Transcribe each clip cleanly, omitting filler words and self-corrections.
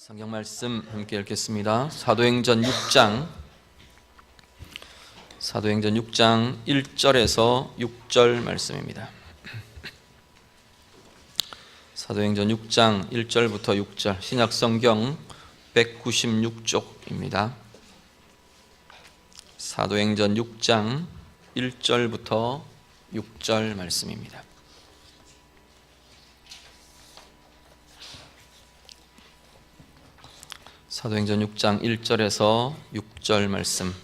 성경 말씀 함께 읽겠습니다. 사도행전 6장 1절에서 6절 말씀입니다. 사도행전 6장 1절부터 6절, 신약성경 196쪽입니다. 사도행전 6장 1절부터 6절 말씀입니다. 사도행전 6장 1절에서 6절 말씀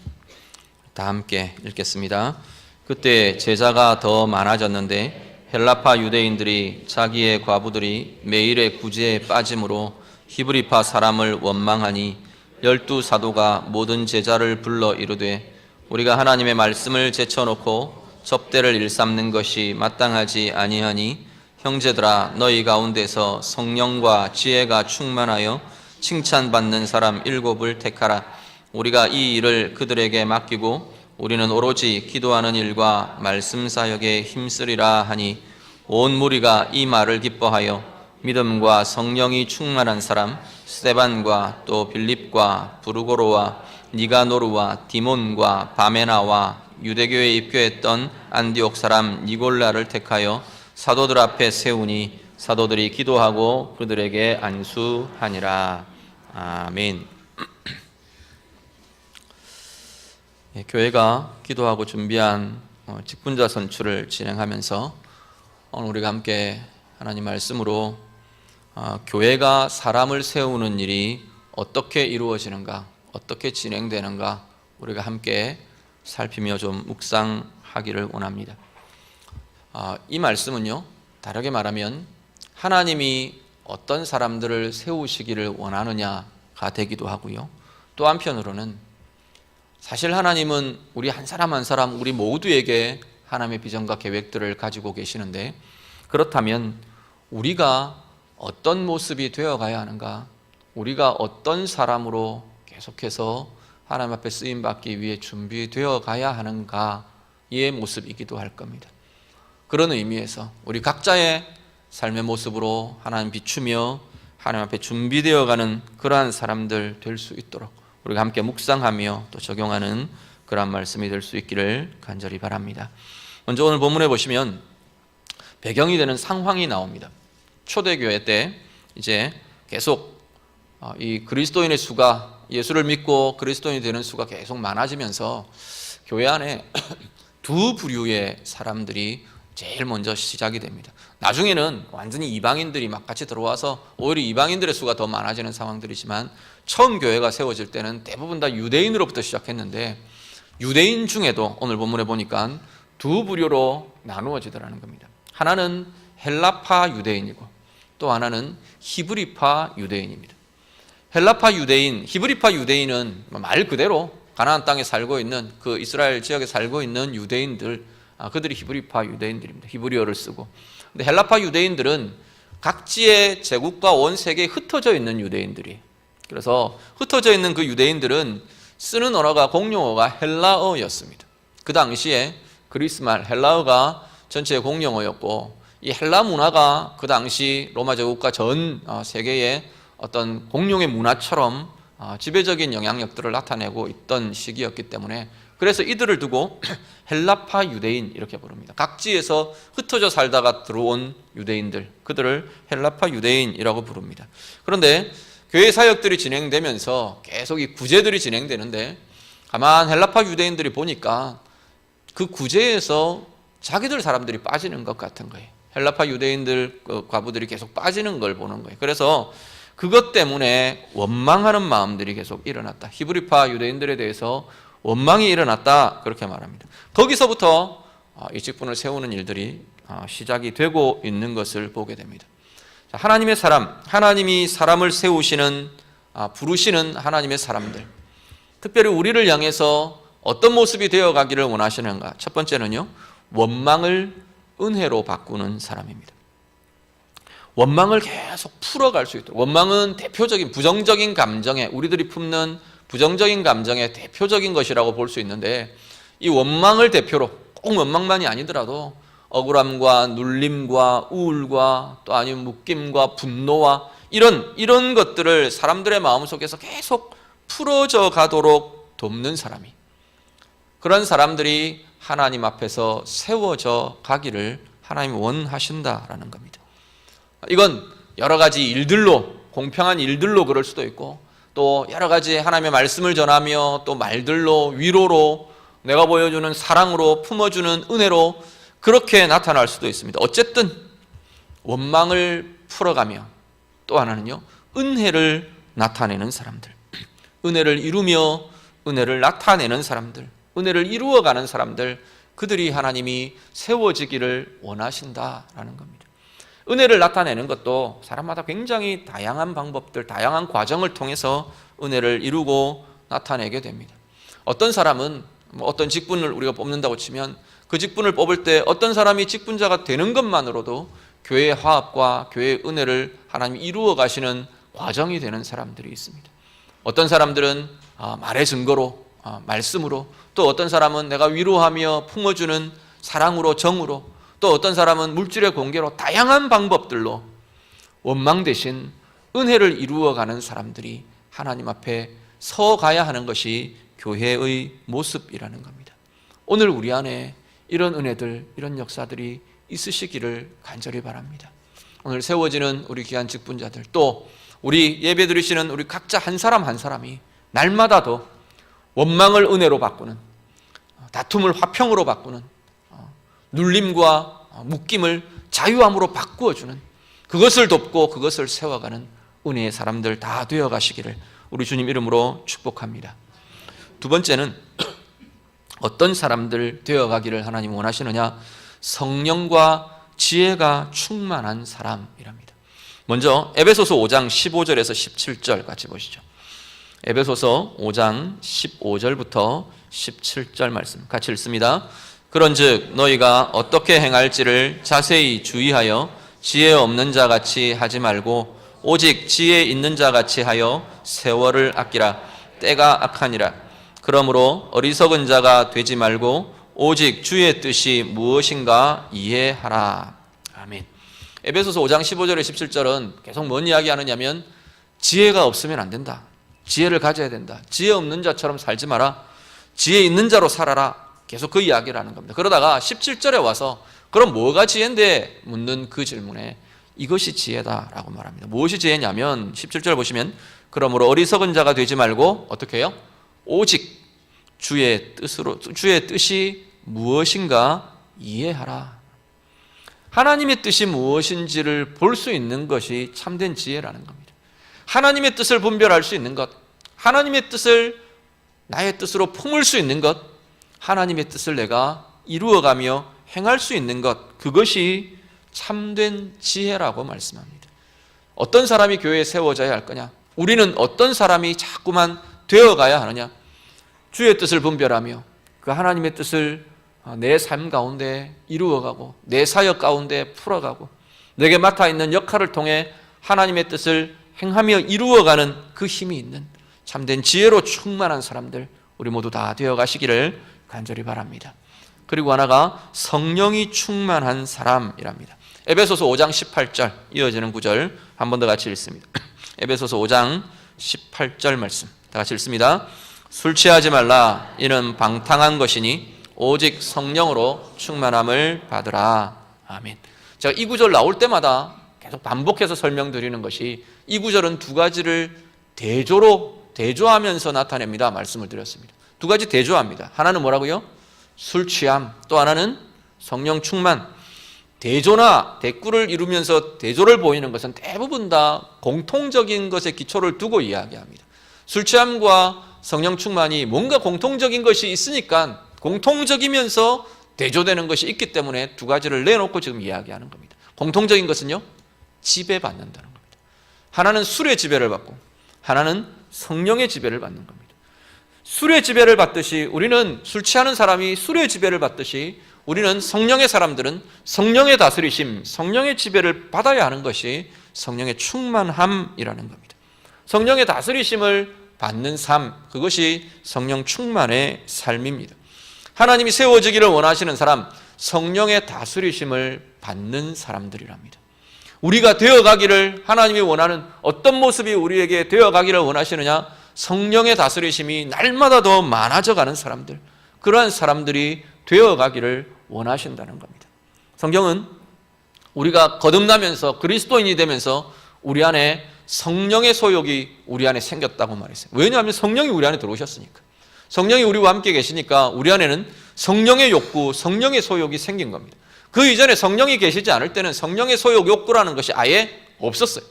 다 함께 읽겠습니다. 그때 제자가 더 많아졌는데 헬라파 유대인들이 자기의 과부들이 매일의 구제에 빠짐으로 히브리파 사람을 원망하니 12사도가 모든 제자를 불러 이르되 우리가 하나님의 말씀을 제쳐놓고 접대를 일삼는 것이 마땅하지 아니하니 형제들아 너희 가운데서 성령과 지혜가 충만하여 칭찬받는 사람 7을 택하라. 우리가 이 일을 그들에게 맡기고 우리는 오로지 기도하는 일과 말씀 사역에 힘쓰리라 하니 온 무리가 이 말을 기뻐하여 믿음과 성령이 충만한 사람 스데반과 또 빌립과 부르고로와 니가노르와 디몬과 바메나와 유대교에 입교했던 안디옥 사람 니골라를 택하여 사도들 앞에 세우니 사도들이 기도하고 그들에게 안수하니라. 아멘. 교회가 기도하고 준비한 직분자 선출을 진행하면서 오늘 우리가 함께 하나님 말씀으로 교회가 사람을 세우는 일이 어떻게 이루어지는가, 어떻게 진행되는가 우리가 함께 살피며 좀 묵상하기를 원합니다. 이 말씀은요, 다르게 말하면 하나님이 어떤 사람들을 세우시기를 원하느냐가 되기도 하고요. 또 한편으로는 사실 하나님은 우리 한 사람 한 사람 우리 모두에게 하나님의 비전과 계획들을 가지고 계시는데 그렇다면 우리가 어떤 모습이 되어가야 하는가, 우리가 어떤 사람으로 계속해서 하나님 앞에 쓰임받기 위해 준비되어 가야 하는가의 모습이기도 할 겁니다. 그런 의미에서 우리 각자의 삶의 모습으로 하나님 비추며 하나님 앞에 준비되어가는 그러한 사람들 될 수 있도록 우리가 함께 묵상하며 또 적용하는 그러한 말씀이 될 수 있기를 간절히 바랍니다. 먼저 오늘 본문에 보시면 배경이 되는 상황이 나옵니다. 초대교회 때 이제 계속 이 그리스도인의 수가, 예수를 믿고 그리스도인이 되는 수가 계속 많아지면서 교회 안에 두 부류의 사람들이 제일 먼저 시작이 됩니다. 나중에는 완전히 이방인들이 막 같이 들어와서 오히려 이방인들의 수가 더 많아지는 상황들이지만 처음 교회가 세워질 때는 대부분 다 유대인으로부터 시작했는데 유대인 중에도 오늘 본문에 보니까 두 부류로 나누어지더라는 겁니다. 하나는 헬라파 유대인이고 또 하나는 히브리파 유대인입니다. 헬라파 유대인, 히브리파 유대인은 말 그대로 가나안 땅에 살고 있는 그 이스라엘 지역에 살고 있는 유대인들, 그들이 히브리파 유대인들입니다. 히브리어를 쓰고. 근데 헬라파 유대인들은 각지의 제국과 온 세계에 흩어져 있는 유대인들이. 그래서 흩어져 있는 그 유대인들은 쓰는 언어가 공용어가 헬라어였습니다. 그 당시에 그리스말 헬라어가 전체의 공용어였고 이 헬라 문화가 그 당시 로마 제국과 전 세계의 어떤 공용의 문화처럼 지배적인 영향력들을 나타내고 있던 시기였기 때문에 그래서 이들을 두고 헬라파 유대인 이렇게 부릅니다. 각지에서 흩어져 살다가 들어온 유대인들, 그들을 헬라파 유대인이라고 부릅니다. 그런데 교회 사역들이 진행되면서 계속 이 구제들이 진행되는데 가만 헬라파 유대인들이 보니까 그 구제에서 자기들 사람들이 빠지는 것 같은 거예요. 헬라파 유대인들 과부들이 계속 빠지는 걸 보는 거예요. 그래서 그것 때문에 원망하는 마음들이 계속 일어났다. 히브리파 유대인들에 대해서 원망이 일어났다 그렇게 말합니다. 거기서부터 이 직분을 세우는 일들이 시작이 되고 있는 것을 보게 됩니다. 하나님의 사람, 하나님이 사람을 세우시는, 부르시는 하나님의 사람들, 특별히 우리를 향해서 어떤 모습이 되어가기를 원하시는가. 첫 번째는요, 원망을 은혜로 바꾸는 사람입니다. 원망을 계속 풀어갈 수 있도록. 원망은 대표적인 부정적인 감정에, 우리들이 품는 부정적인 감정의 대표적인 것이라고 볼 수 있는데 이 원망을 대표로, 꼭 원망만이 아니더라도 억울함과 눌림과 우울과 또 아니면 묶임과 분노와 이런 것들을 사람들의 마음속에서 계속 풀어져 가도록 돕는 사람이, 그런 사람들이 하나님 앞에서 세워져 가기를 하나님이 원하신다라는 겁니다. 이건 여러 가지 일들로, 공평한 일들로 그럴 수도 있고, 또 여러 가지 하나님의 말씀을 전하며 또 말들로, 위로로, 내가 보여주는 사랑으로, 품어주는 은혜로 그렇게 나타날 수도 있습니다. 어쨌든 원망을 풀어가며, 또 하나는요, 은혜를 나타내는 사람들, 은혜를 이루며 은혜를 나타내는 사람들, 은혜를 이루어가는 사람들, 그들이 하나님이 세워지기를 원하신다라는 겁니다. 은혜를 나타내는 것도 사람마다 굉장히 다양한 방법들, 다양한 과정을 통해서 은혜를 이루고 나타내게 됩니다. 어떤 사람은 어떤 직분을 우리가 뽑는다고 치면 그 직분을 뽑을 때 어떤 사람이 직분자가 되는 것만으로도 교회의 화합과 교회의 은혜를 하나님이 이루어 가시는 과정이 되는 사람들이 있습니다. 어떤 사람들은 말의 증거로, 말씀으로, 또 어떤 사람은 내가 위로하며 품어주는 사랑으로, 정으로, 또 어떤 사람은 물질의 공개로, 다양한 방법들로 원망 대신 은혜를 이루어가는 사람들이 하나님 앞에 서가야 하는 것이 교회의 모습이라는 겁니다. 오늘 우리 안에 이런 은혜들, 이런 역사들이 있으시기를 간절히 바랍니다. 오늘 세워지는 우리 귀한 직분자들, 또 우리 예배 드리시는 우리 각자 한 사람 한 사람이 날마다도 원망을 은혜로 바꾸는, 다툼을 화평으로 바꾸는, 눌림과 묶임을 자유함으로 바꾸어주는, 그것을 돕고 그것을 세워가는 은혜의 사람들 다 되어 가시기를 우리 주님 이름으로 축복합니다. 두 번째는 어떤 사람들 되어 가기를 하나님 원하시느냐? 성령과 지혜가 충만한 사람이랍니다. 먼저 에베소서 5장 15절에서 17절 같이 보시죠. 에베소서 5장 15절부터 17절 말씀 같이 읽습니다. 그런즉 너희가 어떻게 행할지를 자세히 주의하여 지혜 없는 자 같이 하지 말고 오직 지혜 있는 자 같이 하여 세월을 아끼라. 때가 악하니라. 그러므로 어리석은 자가 되지 말고 오직 주의 뜻이 무엇인가 이해하라. 아멘. 에베소서 5장 15절에 17절은 계속 뭔 이야기 하느냐면 지혜가 없으면 안 된다. 지혜를 가져야 된다. 지혜 없는 자처럼 살지 마라. 지혜 있는 자로 살아라. 계속 그 이야기를 하는 겁니다. 그러다가 17절에 와서 그럼 뭐가 지혜인데 묻는 그 질문에 이것이 지혜다라고 말합니다. 무엇이 지혜냐면 17절 보시면 그러므로 어리석은 자가 되지 말고 어떻게 해요? 오직 주의 뜻이 무엇인가 이해하라. 하나님의 뜻이 무엇인지를 볼 수 있는 것이 참된 지혜라는 겁니다. 하나님의 뜻을 분별할 수 있는 것, 하나님의 뜻을 나의 뜻으로 품을 수 있는 것, 하나님의 뜻을 내가 이루어가며 행할 수 있는 것, 그것이 참된 지혜라고 말씀합니다. 어떤 사람이 교회에 세워져야 할 거냐? 우리는 어떤 사람이 자꾸만 되어가야 하느냐? 주의 뜻을 분별하며 그 하나님의 뜻을 내 삶 가운데 이루어가고 내 사역 가운데 풀어가고 내게 맡아있는 역할을 통해 하나님의 뜻을 행하며 이루어가는 그 힘이 있는 참된 지혜로 충만한 사람들 우리 모두 다 되어가시기를 간절히 바랍니다. 그리고 하나가 성령이 충만한 사람이랍니다. 에베소서 5장 18절 이어지는 구절 한 번 더 같이 읽습니다. 에베소서 5장 18절 말씀 다 같이 읽습니다. 술 취하지 말라. 이는 방탕한 것이니 오직 성령으로 충만함을 받으라. 아멘. 제가 이 구절 나올 때마다 계속 반복해서 설명드리는 것이 이 구절은 두 가지를 대조하면서 나타냅니다. 말씀을 드렸습니다. 두 가지 대조합니다. 하나는 뭐라고요? 술 취함, 또 하나는 성령 충만. 대조나 대꾸를 이루면서 대조를 보이는 것은 대부분 다 공통적인 것에 기초를 두고 이야기합니다. 술 취함과 성령 충만이 뭔가 공통적인 것이 있으니까 공통적이면서 대조되는 것이 있기 때문에 두 가지를 내놓고 지금 이야기하는 겁니다. 공통적인 것은요, 지배받는다는 겁니다. 하나는 술의 지배를 받고 하나는 성령의 지배를 받는 겁니다. 술의 지배를 받듯이 우리는 술 취하는 사람이 술의 지배를 받듯이 우리는 성령의 사람들은 성령의 다스리심, 성령의 지배를 받아야 하는 것이 성령의 충만함이라는 겁니다. 성령의 다스리심을 받는 삶, 그것이 성령 충만의 삶입니다. 하나님이 세워지기를 원하시는 사람, 성령의 다스리심을 받는 사람들이랍니다. 우리가 되어가기를 하나님이 원하는 어떤 모습이 우리에게 되어가기를 원하시느냐? 성령의 다스리심이 날마다 더 많아져가는 사람들, 그러한 사람들이 되어가기를 원하신다는 겁니다. 성경은 우리가 거듭나면서 그리스도인이 되면서 우리 안에 성령의 소욕이 우리 안에 생겼다고 말했어요. 왜냐하면 성령이 우리 안에 들어오셨으니까. 성령이 우리와 함께 계시니까 우리 안에는 성령의 욕구, 성령의 소욕이 생긴 겁니다. 그 이전에 성령이 계시지 않을 때는 성령의 소욕, 욕구라는 것이 아예 없었어요.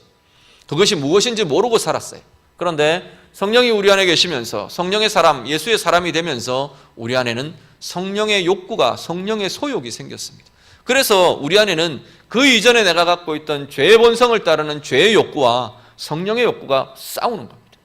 그것이 무엇인지 모르고 살았어요. 그런데 성령이 우리 안에 계시면서 성령의 사람, 예수의 사람이 되면서 우리 안에는 성령의 욕구가, 성령의 소욕이 생겼습니다. 그래서 우리 안에는 그 이전에 내가 갖고 있던 죄의 본성을 따르는 죄의 욕구와 성령의 욕구가 싸우는 겁니다.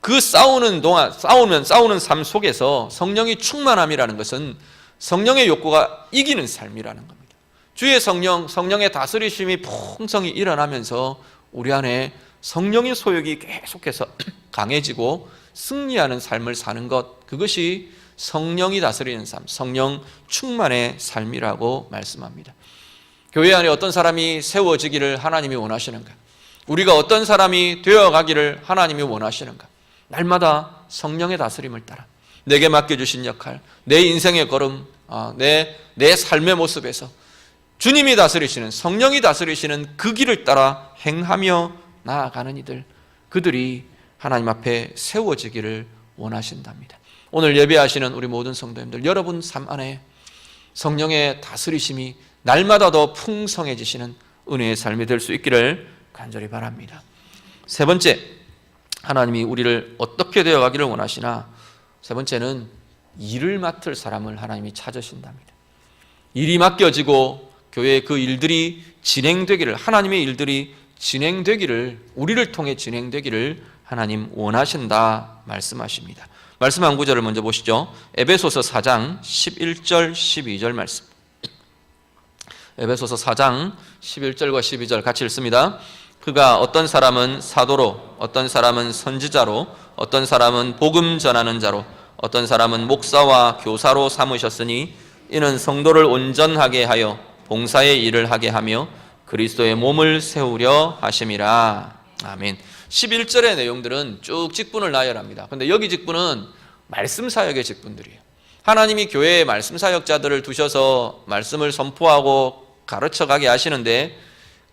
그 싸우는 동안, 싸우는 삶 속에서 성령이 충만함이라는 것은 성령의 욕구가 이기는 삶이라는 겁니다. 주의 성령, 성령의 다스리심이 풍성히 일어나면서 우리 안에 성령의 소욕이 계속해서 강해지고 승리하는 삶을 사는 것, 그것이 성령이 다스리는 삶, 성령 충만의 삶이라고 말씀합니다. 교회 안에 어떤 사람이 세워지기를 하나님이 원하시는가? 우리가 어떤 사람이 되어가기를 하나님이 원하시는가? 날마다 성령의 다스림을 따라 내게 맡겨주신 역할, 내 인생의 걸음, 내 삶의 모습에서 주님이 다스리시는, 성령이 다스리시는 그 길을 따라 행하며 나아가는 이들, 그들이 하나님 앞에 세워지기를 원하신답니다. 오늘 예배하시는 우리 모든 성도님들, 여러분 삶 안에 성령의 다스리심이 날마다 더 풍성해지시는 은혜의 삶이 될 수 있기를 간절히 바랍니다. 세 번째, 하나님이 우리를 어떻게 되어가기를 원하시나? 세 번째는 일을 맡을 사람을 하나님이 찾으신답니다. 일이 맡겨지고 교회의 그 일들이 진행되기를, 하나님의 일들이 진행되기를, 우리를 통해 진행되기를 하나님 원하신다 말씀하십니다. 말씀 한 구절을 먼저 보시죠. 에베소서 4장 11절 12절 말씀. 에베소서 4장 11절과 12절 같이 읽습니다. 그가 어떤 사람은 사도로, 어떤 사람은 선지자로, 어떤 사람은 복음 전하는 자로, 어떤 사람은 목사와 교사로 삼으셨으니 이는 성도를 온전하게 하여 봉사의 일을 하게 하며 그리스도의 몸을 세우려 하심이라. 아멘. 11절의 내용들은 쭉 직분을 나열합니다. 그런데 여기 직분은 말씀 사역의 직분들이에요. 하나님이 교회에 말씀 사역자들을 두셔서 말씀을 선포하고 가르쳐가게 하시는데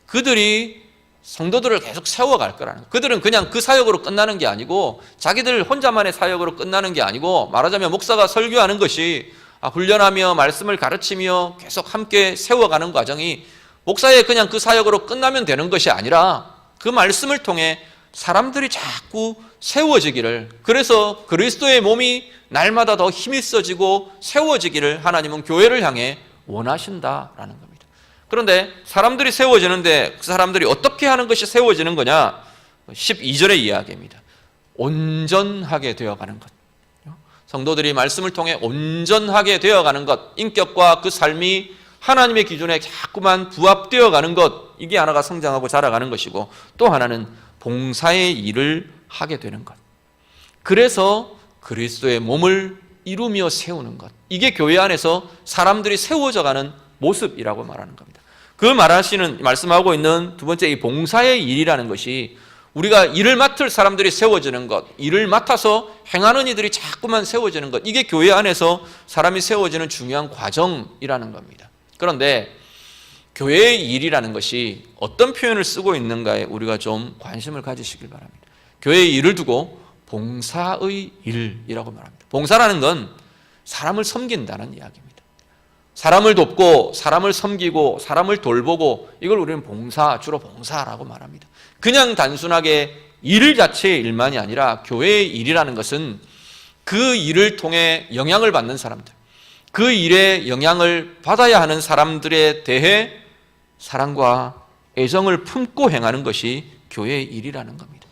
그들이 성도들을 계속 세워갈 거라는 거예요. 그들은 그냥 그 사역으로 끝나는 게 아니고 자기들 혼자만의 사역으로 끝나는 게 아니고, 말하자면 목사가 설교하는 것이 훈련하며 말씀을 가르치며 계속 함께 세워가는 과정이 목사의 그냥 그 사역으로 끝나면 되는 것이 아니라 그 말씀을 통해 사람들이 자꾸 세워지기를, 그래서 그리스도의 몸이 날마다 더 힘이 써지고 세워지기를 하나님은 교회를 향해 원하신다라는 겁니다. 그런데 사람들이 세워지는데 그 사람들이 어떻게 하는 것이 세워지는 거냐? 12절의 이야기입니다. 온전하게 되어가는 것. 성도들이 말씀을 통해 온전하게 되어가는 것, 인격과 그 삶이 하나님의 기준에 자꾸만 부합되어가는 것, 이게 하나가 성장하고 자라가는 것이고, 또 하나는 봉사의 일을 하게 되는 것. 그래서 그리스도의 몸을 이루며 세우는 것, 이게 교회 안에서 사람들이 세워져가는 모습이라고 말하는 겁니다. 그 말씀하고 있는 두 번째 이 봉사의 일이라는 것이 우리가 일을 맡을 사람들이 세워지는 것, 일을 맡아서 행하는 이들이 자꾸만 세워지는 것, 이게 교회 안에서 사람이 세워지는 중요한 과정이라는 겁니다. 그런데 교회의 일이라는 것이 어떤 표현을 쓰고 있는가에 우리가 좀 관심을 가지시길 바랍니다. 교회의 일을 두고 봉사의 일이라고 말합니다. 봉사라는 건 사람을 섬긴다는 이야기입니다. 사람을 돕고 사람을 섬기고 사람을 돌보고, 이걸 우리는 주로 봉사라고 말합니다. 그냥 단순하게 일 자체의 일만이 아니라 교회의 일이라는 것은 그 일을 통해 영향을 받는 사람들, 그 일에 영향을 받아야 하는 사람들에 대해 사랑과 애정을 품고 행하는 것이 교회의 일이라는 겁니다.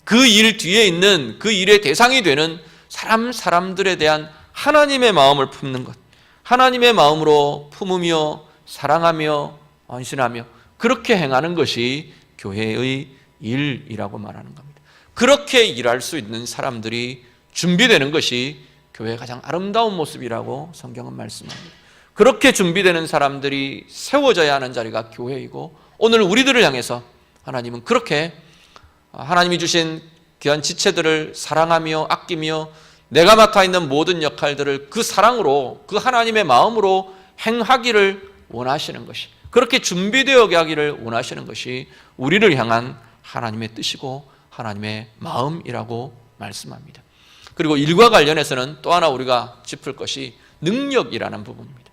그 일 뒤에 있는 그 일의 대상이 되는 사람들에 대한 하나님의 마음을 품는 것, 하나님의 마음으로 품으며 사랑하며 헌신하며 그렇게 행하는 것이 교회의 일이라고 말하는 겁니다. 그렇게 일할 수 있는 사람들이 준비되는 것이 교회의 가장 아름다운 모습이라고 성경은 말씀합니다. 그렇게 준비되는 사람들이 세워져야 하는 자리가 교회이고 오늘 우리들을 향해서 하나님은 그렇게 하나님이 주신 귀한 지체들을 사랑하며 아끼며 내가 맡아 있는 모든 역할들을 그 사랑으로, 그 하나님의 마음으로 행하기를 원하시는 것이, 그렇게 준비되어 가기를 원하시는 것이 우리를 향한 하나님의 뜻이고 하나님의 마음이라고 말씀합니다. 그리고 일과 관련해서는 또 하나 우리가 짚을 것이 능력이라는 부분입니다.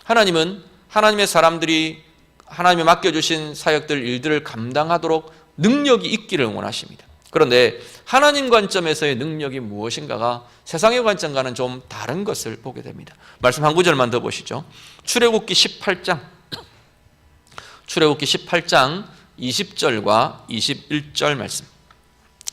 하나님은 하나님의 사람들이 하나님이 맡겨주신 사역들, 일들을 감당하도록 능력이 있기를 원하십니다. 그런데 하나님 관점에서의 능력이 무엇인가가 세상의 관점과는 좀 다른 것을 보게 됩니다. 말씀 한 구절만 더 보시죠. 출애굽기 18장 20절과 21절 말씀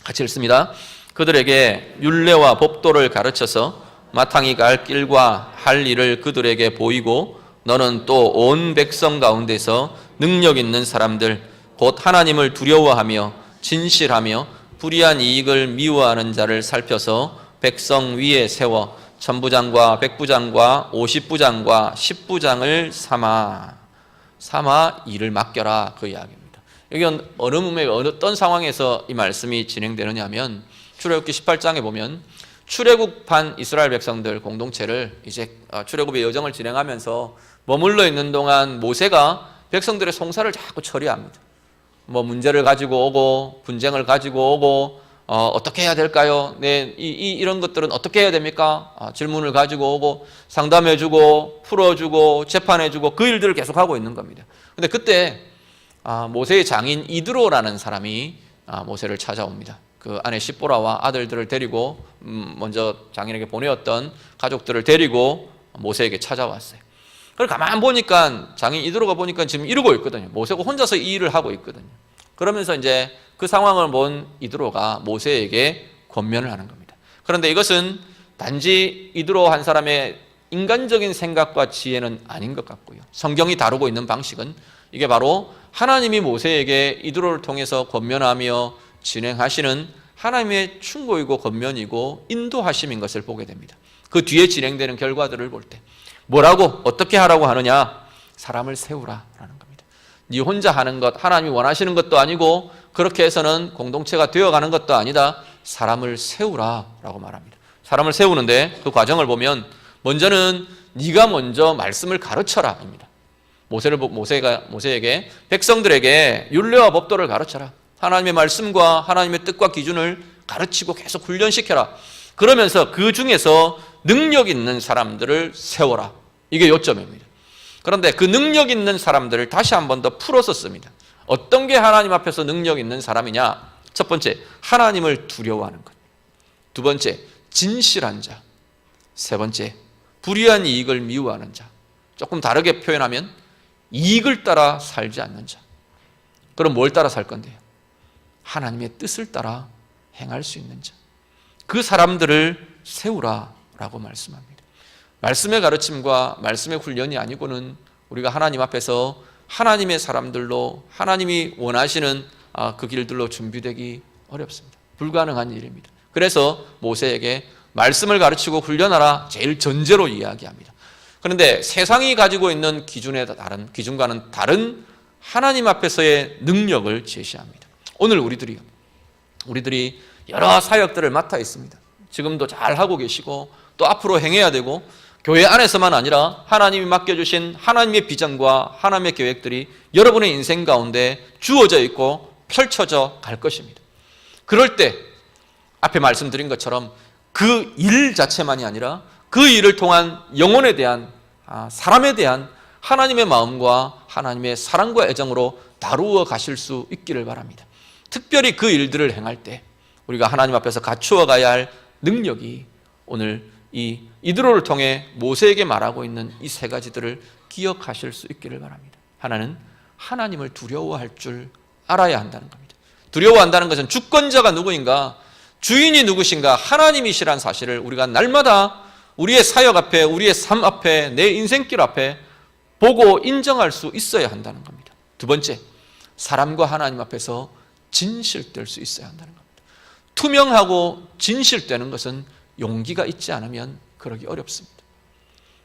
같이 읽습니다. 그들에게 율례와 법도를 가르쳐서 마땅히 갈 길과 할 일을 그들에게 보이고 너는 또 온 백성 가운데서 능력 있는 사람들 곧 하나님을 두려워하며 진실하며 불의한 이익을 미워하는 자를 살펴서 백성 위에 세워 천부장과 백부장과 50부장과 10부장을 삼아 일을 맡겨라, 그 이야기입니다. 여기 어느 문맥, 어떤 상황에서 이 말씀이 진행되느냐 하면 출애굽기 18장에 보면 출애굽한 이스라엘 백성들 공동체를 이제 출애굽의 여정을 진행하면서 머물러 있는 동안 모세가 백성들의 송사를 자꾸 처리합니다. 뭐 문제를 가지고 오고 분쟁을 가지고 오고 어떻게 해야 될까요? 이런 것들은 어떻게 해야 됩니까? 질문을 가지고 오고 상담해주고 풀어주고 재판해주고 그 일들을 계속하고 있는 겁니다. 근데 그때 모세의 장인 이드로라는 사람이 모세를 찾아옵니다. 그 아내 십보라와 아들들을 데리고 먼저 장인에게 보내었던 가족들을 데리고 모세에게 찾아왔어요. 그걸 가만 보니까 장인 이드로가 보니까 지금 이러고 있거든요. 모세가 혼자서 이 일을 하고 있거든요. 그러면서 이제 그 상황을 본 이드로가 모세에게 권면을 하는 겁니다. 그런데 이것은 단지 이드로 한 사람의 인간적인 생각과 지혜는 아닌 것 같고요. 성경이 다루고 있는 방식은 이게 바로 하나님이 모세에게 이드로를 통해서 권면하며 진행하시는 하나님의 충고이고 권면이고 인도하심인 것을 보게 됩니다. 그 뒤에 진행되는 결과들을 볼 때 뭐라고 어떻게 하라고 하느냐? 사람을 세우라라는 겁니다. 네 혼자 하는 것, 하나님이 원하시는 것도 아니고 그렇게 해서는 공동체가 되어가는 것도 아니다. 사람을 세우라라고 말합니다. 사람을 세우는데 그 과정을 보면 먼저는 네가 먼저 말씀을 가르쳐라입니다. 모세에게 백성들에게 율례와 법도를 가르쳐라. 하나님의 말씀과 하나님의 뜻과 기준을 가르치고 계속 훈련시켜라. 그러면서 그 중에서 능력 있는 사람들을 세워라. 이게 요점입니다. 그런데 그 능력 있는 사람들을 다시 한 번 더 풀어서 씁니다. 어떤 게 하나님 앞에서 능력 있는 사람이냐? 첫 번째, 하나님을 두려워하는 것. 두 번째, 진실한 자. 세 번째, 불의한 이익을 미워하는 자. 조금 다르게 표현하면 이익을 따라 살지 않는 자. 그럼 뭘 따라 살 건데요? 하나님의 뜻을 따라 행할 수 있는 자. 그 사람들을 세우라라고 말씀합니다. 말씀의 가르침과 말씀의 훈련이 아니고는 우리가 하나님 앞에서 하나님의 사람들로 하나님이 원하시는 그 길들로 준비되기 어렵습니다. 불가능한 일입니다. 그래서 모세에게 말씀을 가르치고 훈련하라 제일 전제로 이야기합니다. 그런데 세상이 가지고 있는 기준과는 다른 하나님 앞에서의 능력을 제시합니다. 오늘 우리들이 여러 사역들을 맡아 있습니다. 지금도 잘 하고 계시고 또 앞으로 행해야 되고 교회 안에서만 아니라 하나님이 맡겨주신 하나님의 비전과 하나님의 계획들이 여러분의 인생 가운데 주어져 있고 펼쳐져 갈 것입니다. 그럴 때 앞에 말씀드린 것처럼 그 일 자체만이 아니라 그 일을 통한 영혼에 대한 사람에 대한 하나님의 마음과 하나님의 사랑과 애정으로 다루어 가실 수 있기를 바랍니다. 특별히 그 일들을 행할 때 우리가 하나님 앞에서 갖추어 가야 할 능력이 오늘 이 이드로를 통해 모세에게 말하고 있는 이 세 가지들을 기억하실 수 있기를 바랍니다. 하나는 하나님을 두려워할 줄 알아야 한다는 겁니다. 두려워한다는 것은 주권자가 누구인가, 주인이 누구신가, 하나님이시란 사실을 우리가 날마다 우리의 사역 앞에, 우리의 삶 앞에, 내 인생길 앞에 보고 인정할 수 있어야 한다는 겁니다. 두 번째, 사람과 하나님 앞에서 진실될 수 있어야 한다는 겁니다. 투명하고 진실되는 것은 용기가 있지 않으면 그러기 어렵습니다.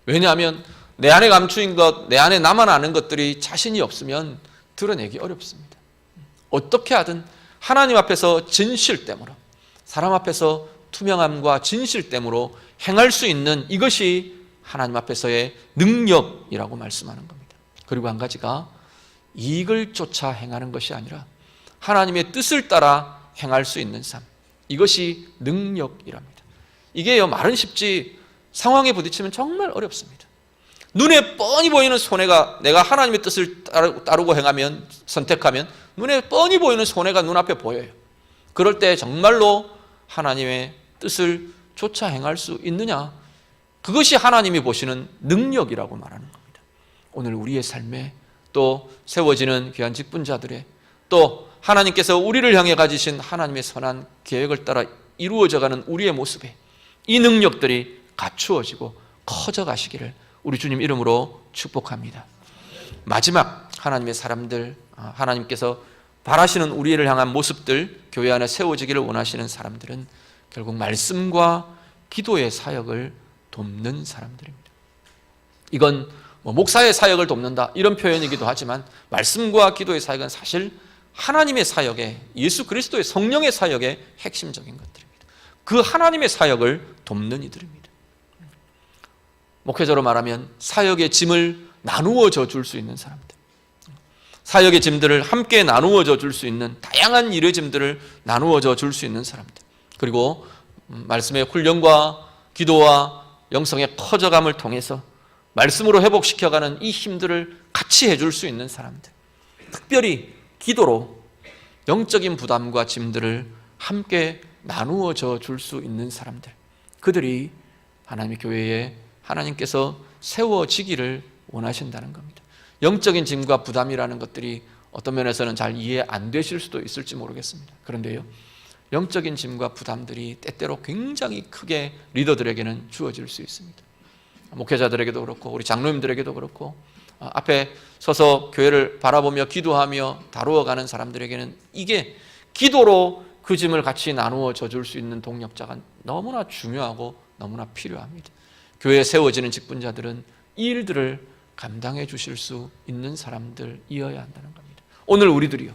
왜냐하면 내 안에 감추인 것, 내 안에 나만 아는 것들이 자신이 없으면 드러내기 어렵습니다. 어떻게 하든 하나님 앞에서 진실됨으로, 사람 앞에서 투명함과 진실됨으로 행할 수 있는 이것이 하나님 앞에서의 능력이라고 말씀하는 겁니다. 그리고 한 가지가 이익을 쫓아 행하는 것이 아니라 하나님의 뜻을 따라 행할 수 있는 삶, 이것이 능력이랍니다. 이게요, 말은 쉽지 상황에 부딪히면 정말 어렵습니다. 눈에 뻔히 보이는 손해가, 내가 하나님의 뜻을 따르고 행하면, 선택하면 눈에 뻔히 보이는 손해가 눈앞에 보여요. 그럴 때 정말로 하나님의 뜻을 쫓아 행할 수 있느냐? 그것이 하나님이 보시는 능력이라고 말하는 겁니다. 오늘 우리의 삶에 또 세워지는 귀한 직분자들의, 또 하나님께서 우리를 향해 가지신 하나님의 선한 계획을 따라 이루어져가는 우리의 모습에 이 능력들이 갖추어지고 커져가시기를 우리 주님 이름으로 축복합니다. 마지막, 하나님의 사람들, 하나님께서 바라시는 우리를 향한 모습들, 교회 안에 세워지기를 원하시는 사람들은 결국 말씀과 기도의 사역을 돕는 사람들입니다. 이건 목사의 사역을 돕는다 이런 표현이기도 하지만, 말씀과 기도의 사역은 사실 하나님의 사역에, 예수 그리스도의 성령의 사역의 핵심적인 것들입니다. 그 하나님의 사역을 돕는 이들입니다. 목회자로 말하면 사역의 짐을 나누어져 줄 수 있는 사람들, 사역의 짐들을 함께 나누어져 줄 수 있는, 다양한 일의 짐들을 나누어져 줄 수 있는 사람들, 그리고 말씀의 훈련과 기도와 영성의 커져감을 통해서 말씀으로 회복시켜가는 이 힘들을 같이 해줄 수 있는 사람들, 특별히 기도로 영적인 부담과 짐들을 함께 나누어져 줄 수 있는 사람들, 그들이 하나님의 교회에 하나님께서 세워지기를 원하신다는 겁니다. 영적인 짐과 부담이라는 것들이 어떤 면에서는 잘 이해 안 되실 수도 있을지 모르겠습니다. 그런데요, 영적인 짐과 부담들이 때때로 굉장히 크게 리더들에게는 주어질 수 있습니다. 목회자들에게도 그렇고 우리 장로님들에게도 그렇고 앞에 서서 교회를 바라보며 기도하며 다루어가는 사람들에게는 이게 기도로 그 짐을 같이 나누어 줄 수 있는 동력자가 너무나 중요하고 너무나 필요합니다. 교회에 세워지는 직분자들은 이 일들을 감당해 주실 수 있는 사람들이어야 한다는 겁니다. 오늘 우리들이요,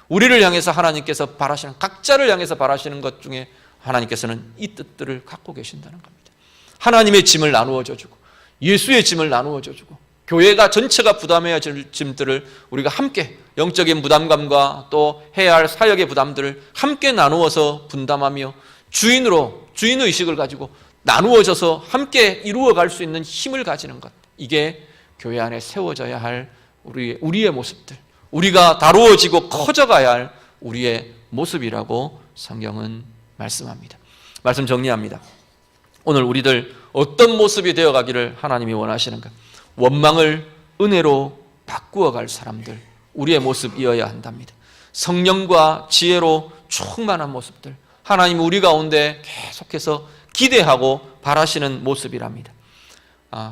우리를 향해서 하나님께서 바라시는, 각자를 향해서 바라시는 것 중에 하나님께서는 이 뜻들을 갖고 계신다는 겁니다. 하나님의 짐을 나누어져 주고 예수의 짐을 나누어져 주고 교회가 전체가 부담해야 될 짐들을 우리가 함께, 영적인 부담감과 또 해야 할 사역의 부담들을 함께 나누어서 분담하며 주인의식을 가지고 나누어져서 함께 이루어갈 수 있는 힘을 가지는 것, 이게 교회 안에 세워져야 할 우리의 모습들, 우리가 다루어지고 커져가야 할 우리의 모습이라고 성경은 말씀합니다. 말씀 정리합니다. 오늘 우리들 어떤 모습이 되어가기를 하나님이 원하시는가? 원망을 은혜로 바꾸어갈 사람들, 우리의 모습이어야 한답니다. 성령과 지혜로 충만한 모습들, 하나님 우리 가운데 계속해서 기대하고 바라시는 모습이랍니다.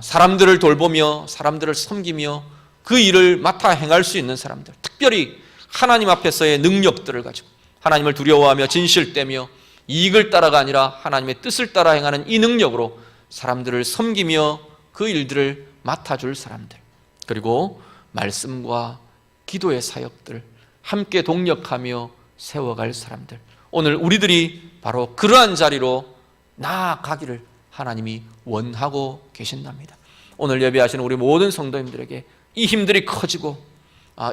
사람들을 돌보며 사람들을 섬기며 그 일을 맡아 행할 수 있는 사람들, 특별히 하나님 앞에서의 능력들을 가지고 하나님을 두려워하며 진실되며 이익을 따라가 아니라 하나님의 뜻을 따라 행하는 이 능력으로 사람들을 섬기며 그 일들을 맡아줄 사람들, 그리고 말씀과 기도의 사역들 함께 동력하며 세워갈 사람들, 오늘 우리들이 바로 그러한 자리로 나아가기를 하나님이 원하고 계신답니다. 오늘 예배하시는 우리 모든 성도님들에게 이 힘들이 커지고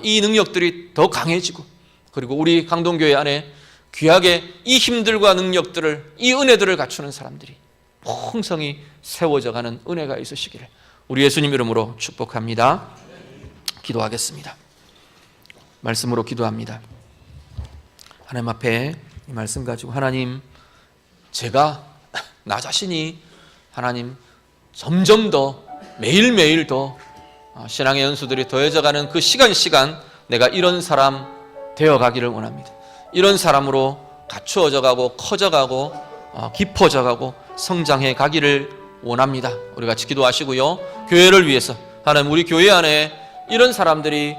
이 능력들이 더 강해지고, 그리고 우리 강동교회 안에 귀하게 이 힘들과 능력들을, 이 은혜들을 갖추는 사람들이 풍성히 세워져가는 은혜가 있으시기를 우리 예수님 이름으로 축복합니다. 기도하겠습니다. 말씀으로 기도합니다. 하나님 앞에 이 말씀 가지고, 하나님, 제가 나 자신이 하나님 점점 더 매일매일 더 신앙의 연수들이 더해져가는 그 시간 내가 이런 사람 되어가기를 원합니다. 이런 사람으로 갖추어져 가고 커져가고 깊어져가고 성장해 가기를 원합니다. 우리 같이 기도하시고요, 교회를 위해서 하나님 우리 교회 안에 이런 사람들이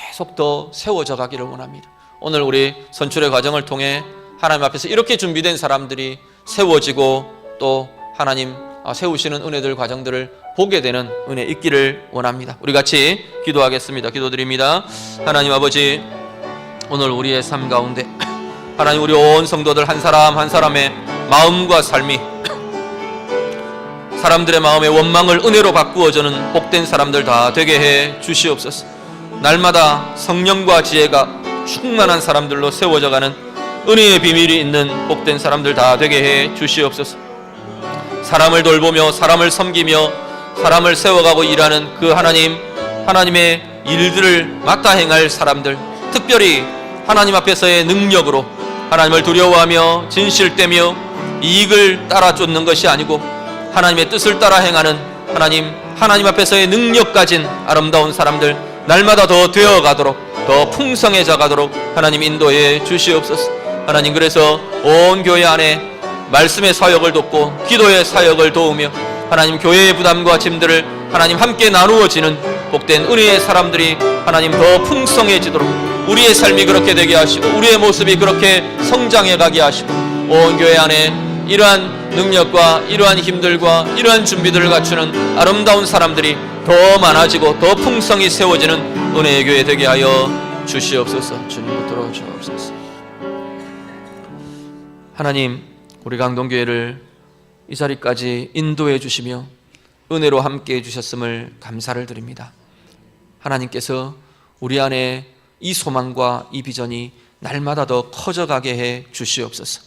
계속 더 세워져 가기를 원합니다. 오늘 우리 선출의 과정을 통해 하나님 앞에서 이렇게 준비된 사람들이 세워지고 또 하나님 세우시는 은혜들 과정들을 보게 되는 은혜 있기를 원합니다. 우리 같이 기도하겠습니다. 기도드립니다. 하나님 아버지, 오늘 우리의 삶 가운데 하나님 우리 온 성도들 한 사람 한 사람의 마음과 삶이 사람들의 마음의 원망을 은혜로 바꾸어주는 복된 사람들 다 되게 해 주시옵소서. 날마다 성령과 지혜가 충만한 사람들로 세워져가는 은혜의 비밀이 있는 복된 사람들 다 되게 해 주시옵소서. 사람을 돌보며 사람을 섬기며 사람을 세워가고 일하는 그 하나님의 일들을 맡아 행할 사람들, 특별히 하나님 앞에서의 능력으로 하나님을 두려워하며 진실되며 이익을 따라 쫓는 것이 아니고 하나님의 뜻을 따라 행하는 하나님 앞에서의 능력 가진 아름다운 사람들 날마다 더 되어가도록, 더 풍성해져 가도록 하나님 인도해 주시옵소서. 하나님, 그래서 온 교회 안에 말씀의 사역을 돕고 기도의 사역을 도우며 하나님 교회의 부담과 짐들을 하나님 함께 나누어지는 복된 은혜의 사람들이 하나님 더 풍성해지도록 우리의 삶이 그렇게 되게 하시고 우리의 모습이 그렇게 성장해 가게 하시고 온 교회 안에 이러한 능력과 이러한 힘들과 이러한 준비들을 갖추는 아름다운 사람들이 더 많아지고 더 풍성히 세워지는 은혜의 교회 되게 하여 주시옵소서. 주님 붙들어 주옵소서. 하나님, 우리 강동교회를 이 자리까지 인도해 주시며 은혜로 함께 해주셨음을 감사를 드립니다. 하나님께서 우리 안에 이 소망과 이 비전이 날마다 더 커져가게 해 주시옵소서.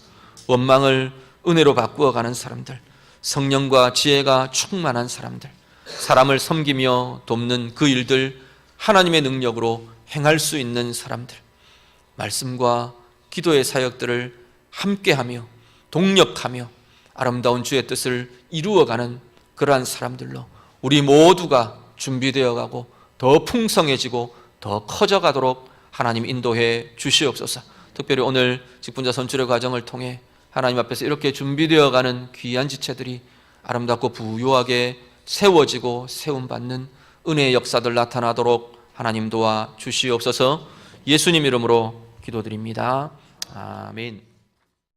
원망을 은혜로 바꾸어가는 사람들, 성령과 지혜가 충만한 사람들, 사람을 섬기며 돕는 그 일들 하나님의 능력으로 행할 수 있는 사람들, 말씀과 기도의 사역들을 함께하며 동력하며 아름다운 주의 뜻을 이루어가는 그러한 사람들로 우리 모두가 준비되어 가고 더 풍성해지고 더 커져가도록 하나님 인도해 주시옵소서. 특별히 오늘 직분자 선출의 과정을 통해 하나님 앞에서 이렇게 준비되어 가는 귀한 지체들이 아름답고 부유하게 세워지고 세움받는 은혜의 역사들 나타나도록 하나님 도와 주시옵소서. 예수님 이름으로 기도드립니다. 아멘.